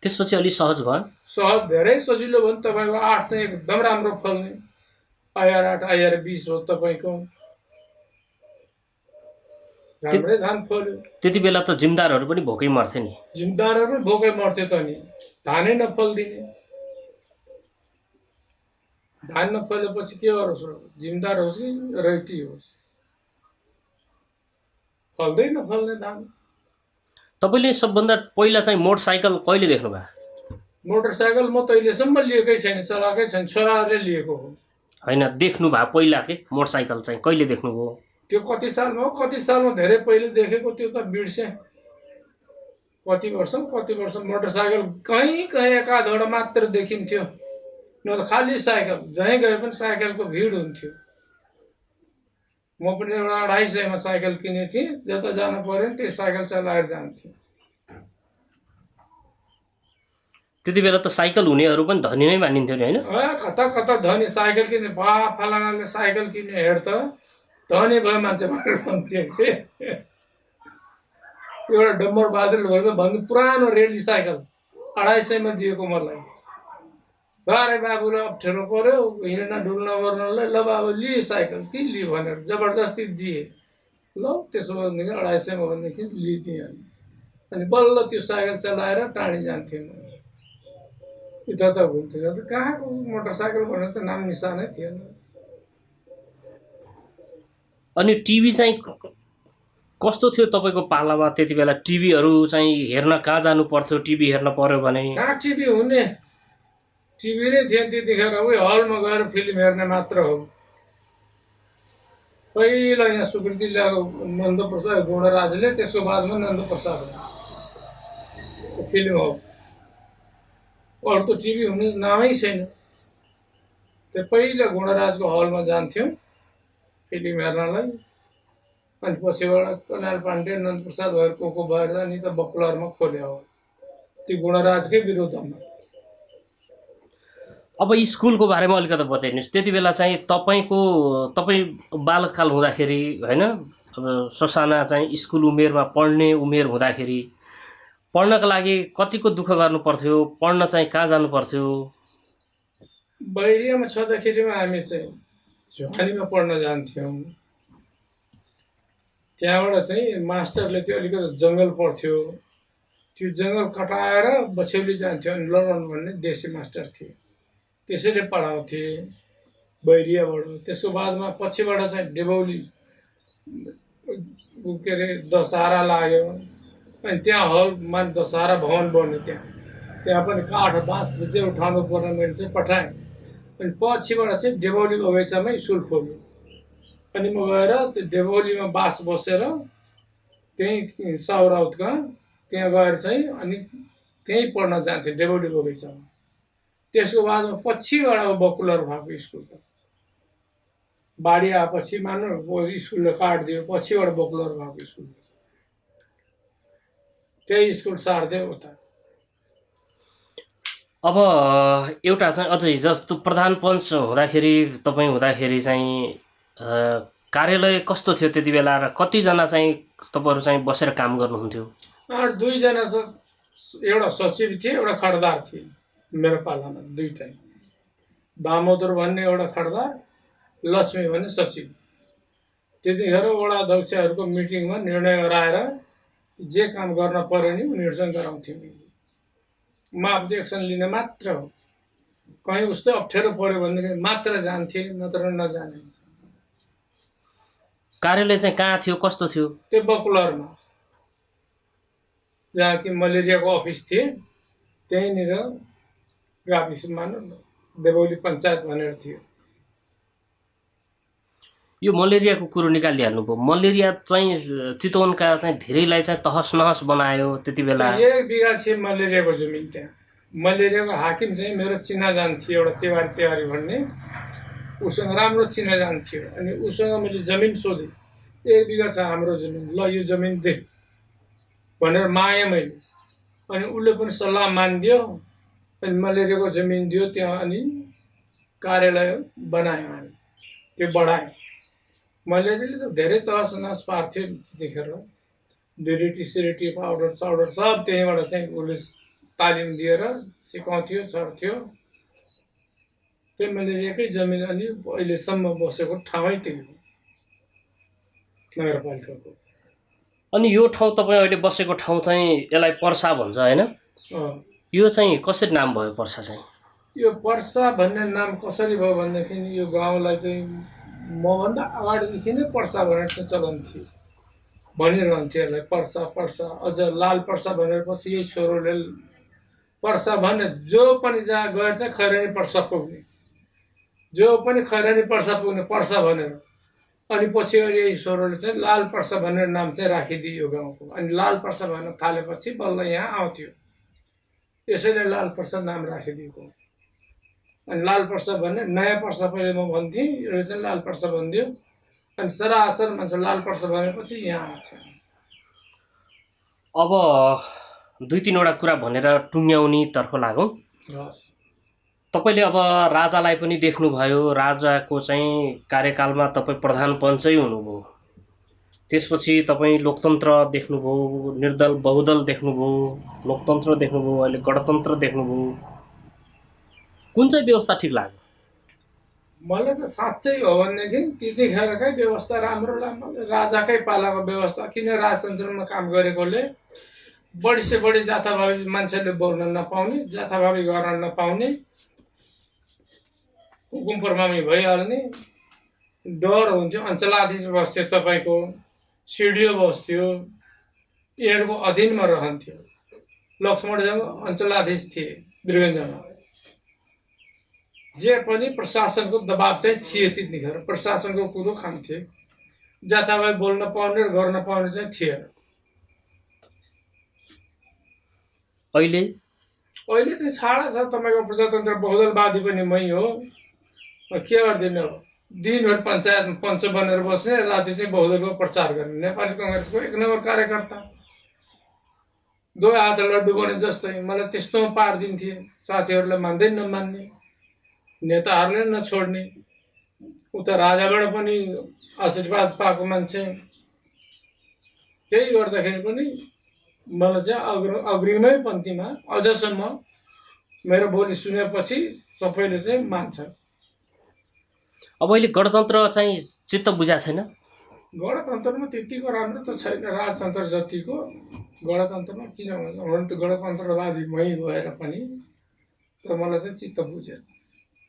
Speaker 3: त्यसपछि अलि सहज भयो?
Speaker 2: सहज, धेरै सजिलो भयो नि। तपाईँको 8 चाहिँ एकदम राम्रो फल्ने, IR 8, IR 20 हो तपाईँको, राम्रै धान फल्यो।
Speaker 3: त्यति बेला त जिम्दारहरू पनि भोकै मर्थे नि?
Speaker 2: जिम्दारहरू पनि भोकै मर्थ्यो त नि, धानै नफल्दिने। धान नफलेपछि के गरोस् र? जिम्दार होस् कि रैती होस्, फल्दै नफल्ने धान।
Speaker 3: तपाईँले सबभन्दा पहिला चाहिँ मोटरसाइकल कहिले देख्नुभयो?
Speaker 2: मोटरसाइकल म त अहिलेसम्म लिएकै छैन, चलाएकै छैन, छोराहरूले लिएको हो।
Speaker 3: होइन, देख्नुभयो पहिला के मोटरसाइकल चाहिँ कहिले देख्नुभयो?
Speaker 2: त्यो कति सालमा हो, कति सालमा धेरै पहिले देखेको, त्यो त बिर्सेँ। कति वर्ष मोटरसाइकल कहीँ एकाधवटा मात्र देखिन्थ्यो, न त खालि साइकल। जहीँ गए पनि साइकलको भिड हुन्थ्यो। म पनि एउटा 250 मा साइकल किनेको थिएँ, जता जानु पर्यो नि त्यो साइकल चलाएर जान्थेँ।
Speaker 3: त्यति बेला त साइकल हुनेहरू पनि धनी नै मानिन्थ्यो नि, होइन?
Speaker 2: कता धनी साइकल किने, फलानाले साइकल किने, हेर त धनी भयो मान्छे भनेर भन्थे। एउटा डम्बर बहादुरले भयो भन्नु, पुरानो रेली साइकल 250 मा दिएको मलाई। बारे बाबुले अप्ठ्यारो पर्यो हिँड्न डुल्न गर्नलाई, ल बाबु लिए साइकल, कि लिए भनेर जबरजस्ती दिए। ल त्यसो भनेदेखि 250 मा भनेदेखि लिदिएँ। अनि बल्ल त्यो साइकल चलाएर टाढी जान्थेँ म। यता त घुम्थ्यो, कहाँको मोटरसाइकल भनेर त नाम निशानै थिएन।
Speaker 3: अनि टिभी चाहिँ कस्तो थियो तपाईँको पालामा? त्यति बेला टिभीहरू चाहिँ हेर्न कहाँ जानु पर्थ्यो? टिभी हेर्न पर्यो भने
Speaker 2: कहाँ टिभी हुने, टिभी नै थिएन त्यतिखेर। उही हलमा गएर फिल्म हेर्ने मात्र हो। पहिला यहाँ सुकृति ल्याएको नन्दप्रसाद गुणराजले, त्यसको बादमा नन्दप्रसाद फिल्म हो। अरू त टिभी हुने नामै छैन। त्यो पहिला गुणराजको हलमा जान्थ्यौँ फिल्म हेर्नलाई। अनि पछिबाट कनाल पाण्डे, नन्दप्रसाद भएर भएर अनि त बकुलरमा खोल्यो हो, त्यो गुणराजकै विरोधमा।
Speaker 3: अब स्कुलको बारेमा अलिकति बताइदिनुहोस्। त्यति बेला चाहिँ तपाईँ बालककाल हुँदाखेरि, होइन, अब ससाना चाहिँ स्कुल उमेरमा पढ्ने उमेर हुँदाखेरि पढ्नका लागि कतिको दुःख गर्नु पर्थ्यो? पढ्न चाहिँ कहाँ जानु पर्थ्यो?
Speaker 2: बैरियामा छँदाखेरिमा हामी चाहिँ झुकानीमा पढ्न जान्थ्यौँ। त्यहाँबाट चाहिँ मास्टरले त्यो अलिकति जङ्गल पर्थ्यो, त्यो जङ्गल कटाएर बछ्यौली जान्थ्यो। अनि ललन भन्ने देशी मास्टर थिए, त्यसैले पढाउँथे बैरियाबाट। त्यसको बादमा पछिबाट चाहिँ डेबौली के अरे दशहरा लाग्यो। अनि त्यहाँ हलमा दशहरा भवन बन्यो। त्यहाँ पनि काठ बाँस चाहिँ उठाउनु पर्ने, मैले चाहिँ पठाएँ। अनि पछिबाट चाहिँ डेबौली बगैँचामै स्कुल खोल्यो। अनि म गएर त्यो डेबौलीमा बास बसेर त्यहीँ साउराउत कहाँ त्यहाँ गएर चाहिँ अनि त्यहीँ पढ्न जान्थेँ डेबौली बगैँचामा। त्यसको बादमा पछिबाट अब बकुलर भएको स्कुल त बाढी आएपछि मान्नु स्कुलले काटिदियो, पछिबाट बकुलर भएको स्कुल। त्यही स्कुल सार्दै उता।
Speaker 3: अब एउटा चाहिँ अझै जस्तो प्रधान पञ्च हुँदाखेरि तपाईँ हुँदाखेरि चाहिँ कार्यालय कस्तो थियो त्यति बेला र कतिजना चाहिँ तपाईँहरू चाहिँ बसेर काम गर्नुहुन्थ्यो?
Speaker 2: 2जना त एउटा सचिव थिए, एउटा खड्दार थिए मेरो पालामा, दुईटै। दामोदर भन्ने एउटा खड्दार, लक्ष्मी भन्ने सचिव। त्यतिखेर वडा अध्यक्षहरूको मिटिङमा निर्णय गराएर जे काम गर्न पर्यो नि उनीहरूसँग गराउँथ्यौँ। म एक्सन लिने मात्र हो, कहीँ उस्तै अप्ठ्यारो पर्यो भनेदेखि मात्र जान्थे, नत्र नजाने।
Speaker 3: कार्यालय चाहिँ कहाँ थियो, कस्तो थियो?
Speaker 2: त्यो बकुलरमा, जहाँ कि मलेरियाको अफिस थिए, त्यहीँनिर गाविस मानौँ देवौली पञ्चायत भनेर थियो।
Speaker 3: यो मलेरियाको कुरो निकालिहाल्नुभयो। मलेरिया चाहिँ चितवनका चाहिँ धेरैलाई चाहिँ तहस नहस बनायो त्यति बेला।
Speaker 2: 1 बिघा छ मलेरियाको जमिन त्यहाँ। मलेरियाको हाकिम चाहिँ मेरो चिनाजान थियो, एउटा तिवारी भन्ने, उसँग राम्रो चिनाजान थियो। अनि उसँग मैले जमिन सोधेँ, 1 बिघा छ हाम्रो जमिन, ल यो जमिन दे भनेर मागेँ मैले। अनि उसले पनि सल्लाह मानिदियो, अनि मलेरियाको जमिन दियो त्यहाँ। अनि कार्यालय बनायौँ हामी, त्यो बढायौँ। मलेरियाले त धेरै तहस नहस पार्थ्यो त्यतिखेर। डिरिटी सिरिटी पाउडर साउडर सब त्यहीँबाट चाहिँ उसले तालिम दिएर सिकाउँथ्यो, छर्थ्यो। त्यो मलेरियाकै जमिन। अनि अहिलेसम्म बसेको ठाउँै त्यही हो नगरपालिकाको।
Speaker 3: अनि यो ठाउँ तपाईँ अहिले बसेको ठाउँ चाहिँ यसलाई पर्सा भन्छ होइन? यो चाहिँ कसरी नाम भयो पर्सा चाहिँ?
Speaker 2: यो पर्सा भन्ने नाम कसरी भयो भनेदेखि यो गाउँलाई चाहिँ मभन्दा अगाडिदेखि नै पर्सा भनेर चाहिँ चलन थियो, भनिरहन्थ्यो यसलाई पर्सा पर्सा। अझ लाल पर्सा भनेर पछि यही छोरोले पर्सा भने जो पनि जहाँ गएर चाहिँ खैरानी पर्सा पुग्ने, जो पनि खैरानी पर्सा पुग्ने पर्सा भनेर। अनि पछि यही छोरोले चाहिँ लाल पर्सा भनेर नाम चाहिँ राखिदियो गाउँको। अनि लाल पर्सा भन्न थालेपछि बल्ल यहाँ आउँथ्यो, यसैले लाल पर्सा नाम राखिदिएको। अनि लाल पर्सा भन्ने नयाँ पर्सा पहिले म भन्थेँ, यो चाहिँ लाल पर्सा भनिदियो। अनि सरासर मान्छे लाल पर्सा भनेपछि यहाँ आउँछ।
Speaker 3: अब 2-3वटा कुरा भनेर टुङ्ग्याउनेतर्फ लागौँ। तपाईँले अब राजालाई पनि देख्नुभयो, राजाको चाहिँ कार्यकालमा तपाईँ प्रधान पञ्चै हुनुभयो। त्यसपछि तपाईँ लोकतन्त्र देख्नुभयो, निर्दल बहुदल देख्नुभयो, लोकतन्त्र देख्नुभयो, अहिले गणतन्त्र देख्नुभयो। कुन चाहिँ व्यवस्था ठिक लाग्यो?
Speaker 2: मलाई त साँच्चै हो भनेदेखि त्यतिखेरकै व्यवस्था राम्रो लाग्यो। राजाकै पालाको व्यवस्था, किन राजतन्त्रमा काम गरेकोले बढी से बढी जाथाभावी मान्छेले बोल्न नपाउने, जाथाभावी गर्न नपाउने, हुकुम फरमामी भइहाल्ने, डर हुन्थ्यो। अञ्चलाधीश बस्थ्यो, तपाईँको सिडिओ बस्थ्यो, यिनीहरूको अधीनमा रहन्थ्यो। लक्ष्मणजंग अञ्चलाधीश थिए वीरगञ्जमा। जे पनि प्रशासनको दबाब चाहिँ थिए त्यतिखेर, प्रशासनको कुरो खान्थे। जाथाभावी बोल्न पाउने र गर्न पाउने चाहिँ थिएन।
Speaker 3: अहिले
Speaker 2: चाहिँ छाडा छ। तपाईँको प्रजातन्त्र बहुदलवादी पनि मै हो, के गरिदिनु अब। दिनभर पञ्चायत पञ्च बनेर बस्ने, राति चाहिँ बहुदलको प्रचार गर्ने। नेपाली कङ्ग्रेसको 1 नम्बर कार्यकर्ता, 2 हात लड्डु बने जस्तै। मलाई त्यस्तोमा पारिदिन्थे, साथीहरूले मान्दै नमान्ने, नेताहरूले नछोड्ने। उता राजाबाट पनि आशीर्वाद पाएको मान्छे। त्यही गर्दाखेरि पनि मलाई चाहिँ अग्रिमै पन्थीमा अझसम्म मेरो बोली सुनेपछि सबैले चाहिँ मान्छ।
Speaker 3: अब अहिले गणतन्त्र चाहिँ चित्त बुझाएको छैन?
Speaker 2: गणतन्त्रमा त्यतिको राम्रो त छैन राजतन्त्र जतिको। गणतन्त्रमा किन भन्छ, हुन त गणतन्त्रवादी मै भएर पनि तर मलाई चाहिँ चित्त बुझेन।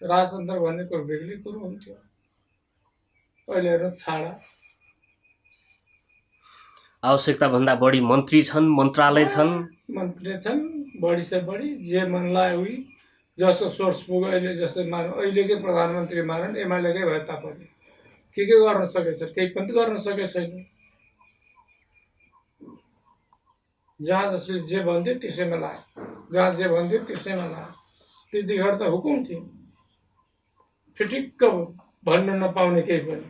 Speaker 2: राजतन्त्र भन्ने कुरो बेग्लै कुरो हुन्थ्यो। अहिले हेर्नु छाडा।
Speaker 3: आवश्यकताभन्दा बढी मन्त्री छन्, मन्त्रालय छन्,
Speaker 2: मन्त्री छन्, बढी से बढी जे मन लाग्यो उही। जसको सोर्स पुग्यो अहिले, जस्तै मानौँ अहिलेकै प्रधानमन्त्री मानौँ एमालेकै भए तापनि के गर्न सकेछ? केही पनि गर्न सकेको छैन। जहाँ जसले जे भन्थ्यो त्यसैमा लाग्यो, जहाँ जे भन्थ्यो त्यसैमा लाग्यो। त्यतिखेर त हुकुम थियो, फिटिक्क भन्न नपाउने केही पनि।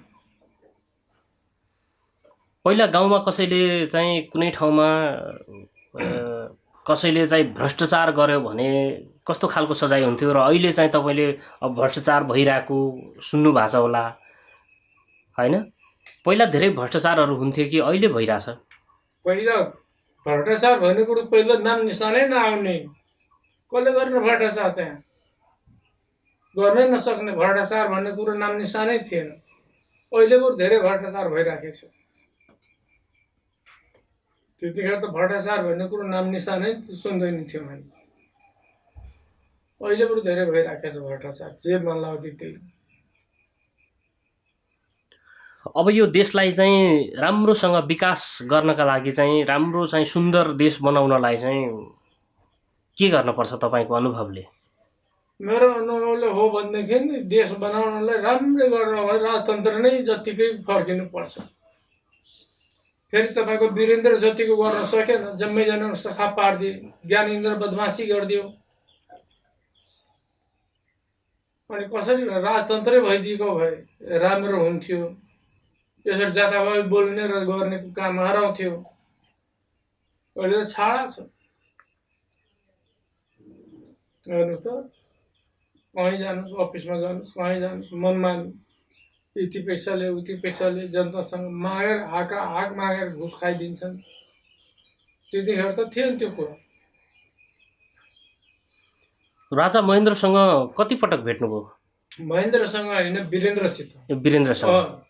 Speaker 3: पहिला गाउँमा कसैले चाहिँ कुनै ठाउँमा कसैले चाहिँ भ्रष्टाचार गर्यो भने कस्तो खालको सजाय हुन्थ्यो र अहिले चाहिँ तपाईँले अब भ्रष्टाचार भइरहेको सुन्नु भएको छ होला होइन? पहिला धेरै भ्रष्टाचारहरू हुन्थ्यो कि अहिले भइरहेछ?
Speaker 2: पहिला भ्रष्टाचार भन्ने कुरो पहिला नाम निशानै नआउने, कसले गर्ने भ्रष्टाचार? त्यहाँ गर्नै नसक्ने भ्रष्टाचार भन्ने कुरो नाम निशानै थिएन। अहिले पो धेरै भ्रष्टाचार भइरहेको छ। त्यतिखेर त भ्रष्टाचार भन्ने कुरो नाम निशानै सुन्दैन थियो मैले। अहिले पो धेरै भइरहेको छ भ्रष्टाचार, जे मन लाग्यो त्यही।
Speaker 3: अब यो देशलाई चाहिँ राम्रोसँग विकास गर्नका लागि चाहिँ, राम्रो चाहिँ सुन्दर देश बनाउनलाई चाहिँ के गर्नुपर्छ तपाईँको अनुभवले?
Speaker 2: मेरो अनुभवले हो भनेदेखि देश बनाउनलाई राम्रै गर्नु भयो राजतन्त्र नै जतिकै फर्किनु पर्छ। फेरि तपाईँको वीरेन्द्र जतिको गर्न सकेन, जम्मैजना सखा पारिदिए, ज्ञानेन्द्र बदमासी गरिदियो, अनि कसरी राजतन्त्रै भइदिएको भए राम्रो हुन्थ्यो। यसरी जताभावी बोल्ने र गर्ने काम हराउँथ्यो। अहिले त छाडा छ। हेर्नुहोस् त, कहीँ जानुहोस्, अफिसमा जानुहोस्, कहीँ जानुहोस्, मनमानी यति पैसाले उति पैसाले जनतासँग मागेर हाक मागेर घुस खाइदिन्छन्। त्यतिखेर त थियो नि त्यो कुरा।
Speaker 3: राजा महेन्द्रसँग कति पटक भेट्नुभयो?
Speaker 2: महेन्द्रसँग होइन, वीरेन्द्रसित।
Speaker 3: वीरेन्द्रसँग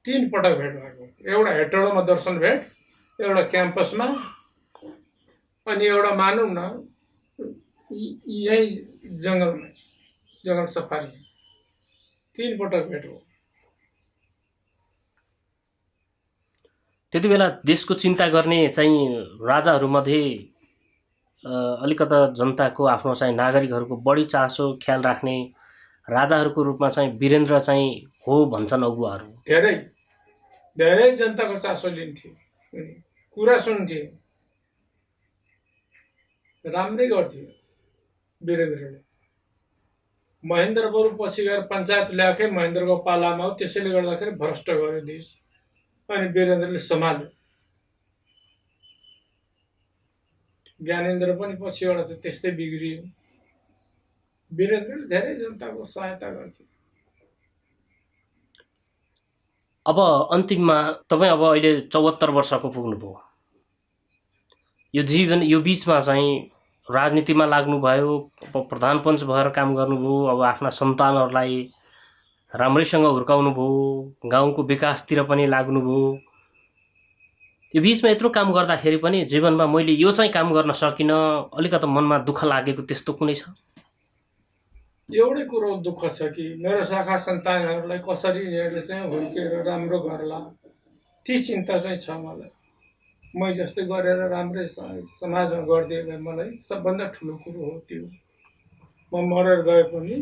Speaker 2: 3 पटक भेट भएको। एउटा हेटौडामा दर्शन भेट, एउटा क्याम्पसमा, अनि एउटा मानौँ न यही जङ्गलमा, जङ्गल सफारी। 3 पटक भेट हो।
Speaker 3: त्यति बेला देशको चिन्ता गर्ने चाहिँ राजाहरूमध्ये अलिकता जनताको आफ्नो चाहिँ नागरिकहरूको बढी चासो ख्याल राख्ने राजाहरूको रूपमा चाहिँ वीरेन्द्र चाहिँ हो भन्छन् अगुवाहरू।
Speaker 2: धेरै धेरै जनताको चासो लिन्थे, कुरा सुन्थे, राम्रै गर्थ्यो वीरेन्द्रले। महेन्द्र बरु पछि गएर पञ्चायत ल्याएकै महेन्द्रको पालामा हो, त्यसैले गर्दाखेरि भ्रष्ट गर्यो देश, अनि वीरेन्द्रले सम्हाल्यो। ज्ञानेन्द्र पनि पछिबाट त त्यस्तै बिग्रियो। वीरेन्द्रले धेरै जनताको सहायता गर्थ्यो।
Speaker 3: अब अन्तिममा तपाईँ अब अहिले 74 वर्षको पुग्नुभयो। यो जीवन, यो बिचमा चाहिँ राजनीतिमा लाग्नुभयो, प्रधान पञ्च भएर काम गर्नुभयो, अब आफ्ना सन्तानहरूलाई राम्रैसँग हुर्काउनु भयो, गाउँको विकासतिर पनि लाग्नुभयो। यो बिचमा यत्रो काम गर्दाखेरि पनि जीवनमा मैले यो चाहिँ काम गर्न सकिनँ, अलिकति मनमा दुःख लागेको त्यस्तो कुनै छ?
Speaker 2: एउटै कुरो दुःख छ कि मेरो शाखा सन्तानहरूलाई कसरी यिनीहरूले चाहिँ हुर्केर राम्रो गर्ला, ती चिन्ता चाहिँ छ मलाई। मै जस्तै गरेर राम्रै समाजमा गरिदिए भने मलाई सबभन्दा ठुलो कुरो हो त्यो। म मरेर गए पनि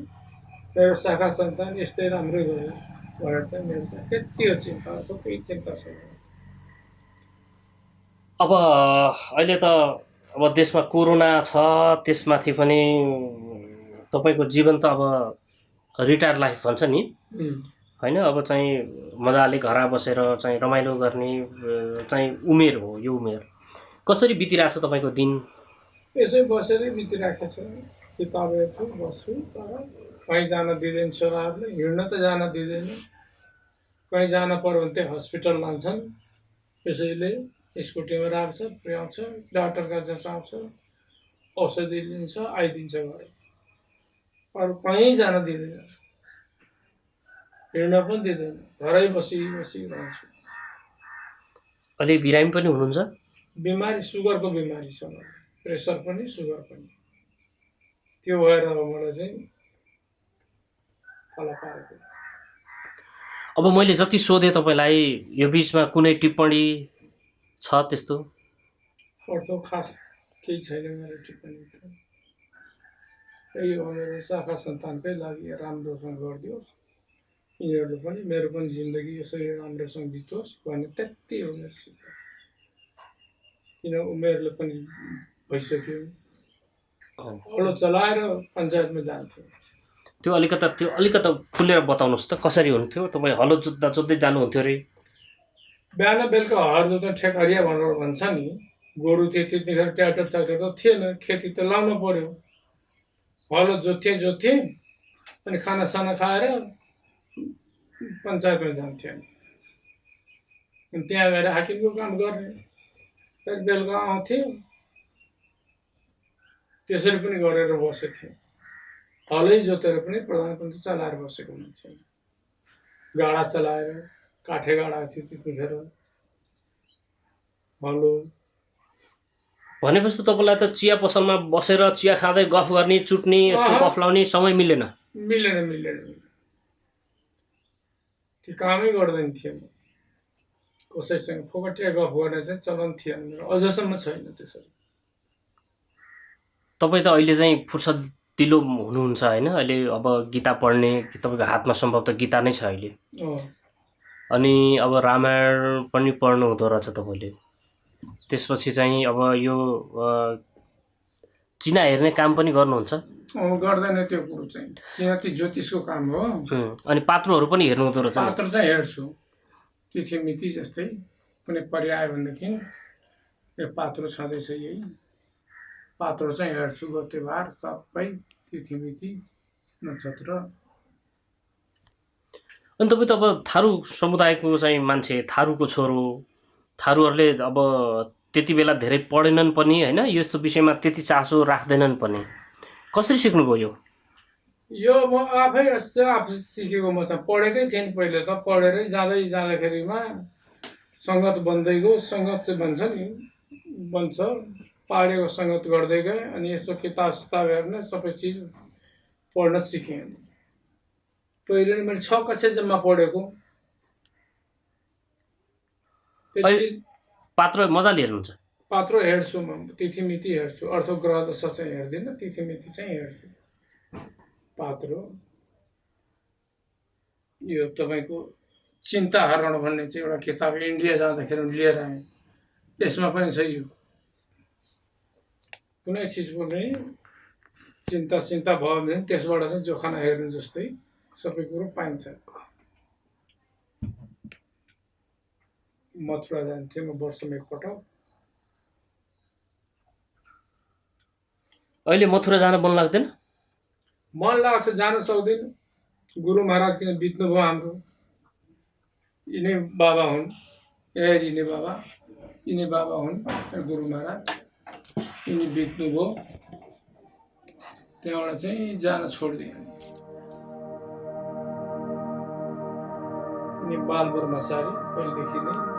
Speaker 2: मेरो शाखा सन्तान यस्तै राम्रै गयो भनेर चाहिँ मेरो त्यति हो चिन्ता, अरू केही चिन्ता छैन।
Speaker 3: अब अहिले त अब देशमा कोरोना छ, त्यसमाथि पनि तपाईँको जीवन त अब रिटायर लाइफ भन्छ नि होइन? अब चाहिँ मजाले घरमा बसेर चाहिँ रमाइलो गर्ने चाहिँ उमेर हो यो उमेर। कसरी बितिरहेछ तपाईँको दिन?
Speaker 2: यसै बसेरै बितिरहेको छ। किताब हेर्छु, बस्छु, तर कहीँ जान दिँदैन छोराहरूले, हिँड्न त जान दिँदैन। कहीँ जान पर्यो भने त्यही हस्पिटल लान्छन्, त्यसैले स्कुटीमा राख्छ, पुर्याउँछ, डाक्टरका जस आउँछ, औषधि लिन्छ, आइदिन्छ घर। अरू कहीँ जान दिँदैन, हिँड्न पनि दिँदैन, घरै बसी रहन्छु।
Speaker 3: अलि बिरामी पनि हुनुहुन्छ?
Speaker 2: बिमारी, सुगरको बिमारी छ मलाई, प्रेसर पनि सुगर पनि। त्यो भएर अब मलाई चाहिँ तल पारेको।
Speaker 3: अब मैले जति सोधेँ तपाईँलाई, यो बिचमा कुनै टिप्पणी छ त्यस्तो?
Speaker 2: अर्थो खास केही छैन मेरो टिप्पणी त। यही हो, मेरो शाखा सन्तानकै लागि राम्रोसँग गरिदियोस्, यिनीहरूले पनि मेरो पनि जिन्दगी यसरी राम्रोसँग बितोस् भन्ने त्यति हो मेरो चिन्ता। किन उमेरले पनि भइसक्यो, औलो चलाएर पञ्चायतमा जान्थ्यो।
Speaker 3: त्यो अलिकता खुलेर बताउनुहोस् त, कसरी हुन्थ्यो? तपाईँ हलो जोत्दै जानुहुन्थ्यो अरे?
Speaker 2: बिहान बेलुका हर जोत्दा ठेकरिया भनेर भन्छ नि, गोरु थिए त्यतिखेर ट्र्याक्टर साक्टर त थिएन, खेती त लाउनु पर्यो, हलो जोत्थे अनि खानासाना खाएर पञ्चायतमा जान्थे। अनि त्यहाँ गएर हाकिमको काम गर्ने, एक बेलुका आउँथे, त्यसरी पनि गरेर बसेथे। हलै जोतेर पनि प्रधानमन्त्री चलाएर बसेको मान्छे, गाडा चलाएर, काठे गाडा थियो त्यतिखेर, हलो।
Speaker 3: भनेपछि तपाईँलाई त चिया पसलमा बसेर चिया खाँदै गफ गर्ने, चुट्ने, यस्तो गफ लाउने समय मिलेन?
Speaker 2: मिलेन। त्यो कामै गर्दैन थिएँ म। कसैसँग फोकटिया गफ गर्ने चाहिँ चलन थिएन, अझसम्म छैन त्यसरी।
Speaker 3: तपाईँ त अहिले चाहिँ फुर्सद दिलो हुनुहुन्छ होइन? अहिले अब गीता पढ्ने, तपाईँको हातमा सम्भवतः गीता नै छ अहिले। अनि अब रामायण पनि पढ्नु हुँदो रहेछ तपाईँले। त्यसपछि चाहिँ अब यो चिना हेर्ने काम पनि गर्नुहुन्छ?
Speaker 2: गर्दैन त्यो कुरो चाहिँ, चिना त्यो ज्योतिषको काम हो।
Speaker 3: अनि पात्रहरू पनि हेर्नु हुँदो रहेछ?
Speaker 2: पात्र चाहिँ हेर्छु, तिथिमिति जस्तै कुनै पर्याय भनेदेखि यो पात्र छँदैछ, यही पात्र चाहिँ हेर्छु, गतेबार सबै तिथिमिति नक्षत्र।
Speaker 3: अनि तपाईँ त अब थारू समुदायको चाहिँ मान्छे, थारूको छोरो, थारूहरूले अब त्यति बेला धेरै पढेनन् पनि होइन, यस्तो विषयमा त्यति चासो राख्दैनन् पनि, कसरी सिक्नुभयो
Speaker 2: यो? म आफै सिकेको, म चाहिँ पढेकै थिएँ पहिले त, पढेरै जाँदाखेरिमा सङ्गत बन्दै गयो, सङ्गत चाहिँ बन्छ, पहाडेको सङ्गत गर्दै गएँ, अनि यसो किताब हेर्ने, सबै चिज पढ्न सिकेँ। पहिले मैले 6 कक्षा जम्मा पढेको।
Speaker 3: पात्र मजाले हेर्नुहुन्छ?
Speaker 2: पात्र हेर्छु म, तिथिमिति हेर्छु, अर्थग्रह दशा चाहिँ हेर्दिनँ, तिथिमिति चाहिँ हेर्छु। पात्र यो तपाईँको चिन्ता हरण भन्ने चाहिँ एउटा किताब इन्डिया जाँदाखेरि लिएर आएँ, यसमा पनि छ यो। कुनै चिजको पनि चिन्ता भयो भने त्यसबाट चाहिँ जोखाना हेर्नु जस्तै सबै कुरो पाइन्छ। मथुरा जान्थेँ म वर्षमा एकपटक।
Speaker 3: अहिले मथुरा जान मन लाग्दैन?
Speaker 2: मन लाग्छ, जान सक्दैन। गुरु महाराज किन बित्नुभयो हाम्रो, यिनै बाबा हुन्, यिनै बाबा हुन् गुरु महाराज, यिनी बित्नुभयो, त्यहाँबाट चाहिँ जान छोडिदिएँ। यिनी बाल ब्रह्मचारी पहिलेदेखि नै।